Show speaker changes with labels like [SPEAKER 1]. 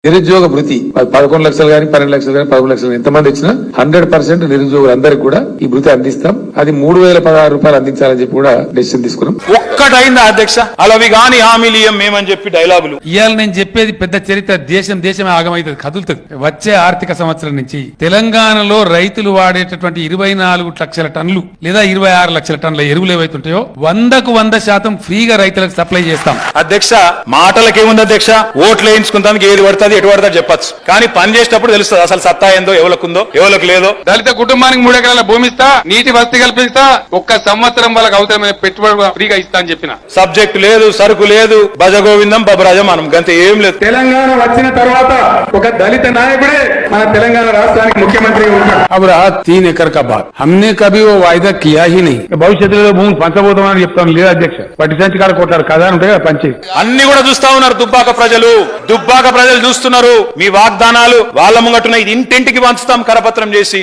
[SPEAKER 1] నిరుద్యోగ భృతి 11 లక్షలు గానీ 12 లక్షలు గానీ 13 లక్షలు ఎంతమంది ఇచ్చినా 100% నిరుద్యోగులందరికీ కూడా ఈ భృతి అందిస్తాం. అది 3016 రూపాయలు అందించాలని చెప్పి కూడా డెసిషన్ తీసుకున్నాం.
[SPEAKER 2] ఒక్కటైందా అధ్యక్ష? అలవి గాని హామీలు ఇయ్యం మేమని చెప్పి డైలాగులు.
[SPEAKER 3] ఇవాళ నేను చెప్పేది పెద్ద చరిత్ర. దేశమే ఆగమైతుంది, కదులుతుంది. వచ్చే ఆర్థిక సంవత్సరం నుంచి తెలంగాణలో రైతులు వాడేటటువంటి 24 లక్షల టన్నులు లేదా 26 లక్షల టన్నుల ఎరువులు ఏవైతుంటాయో 100% ఫ్రీగా రైతులకు సప్లై చేస్తాం.
[SPEAKER 2] అధ్యక్ష మాటలకేముంది అధ్యక్ష, ఓట్లు వేయించుకుంటానికి ఏది పడుతుంది ఎటు పడతారు చెప్పచ్చు, కానీ పని చేసేటప్పుడు తెలుస్తుంది అసలు సత్తా ఏందో, ఎవరికుందో ఎవరికి లేదో.
[SPEAKER 4] దళిత కుటుంబానికి 3 ఎకరాల భూమి ఇస్తా, నీటి వసతి కల్పిస్తా, ఒక్క సంవత్సరం వాళ్ళకి అవసరమైన పెట్టుబడి ఫ్రీగా ఇస్తా అని చెప్పిన.
[SPEAKER 2] సబ్జెక్ట్ లేదు, సరుకు లేదు, భజగోవిందం బబరాజమానం గంతే, ఏం లేదు.
[SPEAKER 4] తెలంగాణ వచ్చిన తర్వాత ఒక దళిత నాయకుడే మన తెలంగాణ రాష్ట్రానికి ముఖ్యమంత్రి ఉంటాడు.
[SPEAKER 3] अब रहा 3 एकड़ का बात, हमने कभी वो वायदा किया ही नहीं. భవిష్యత్తులో భూములు పంచబోతామని చెప్తాం లేదా అధ్యక్ష? పట్టి సంచి కాడ కొట్టారు కదా ఉంటాయి కదా పంచాయతీ.
[SPEAKER 2] అన్ని కూడా చూస్తా ఉన్నారు దుబ్బాక ప్రజలు చూస్తున్నారు. మీ వాగ్దానాలు వాళ్ళ ముంగట్టున ఇది ఇంటింటికి పంచుతాం కరపత్రం చేసి.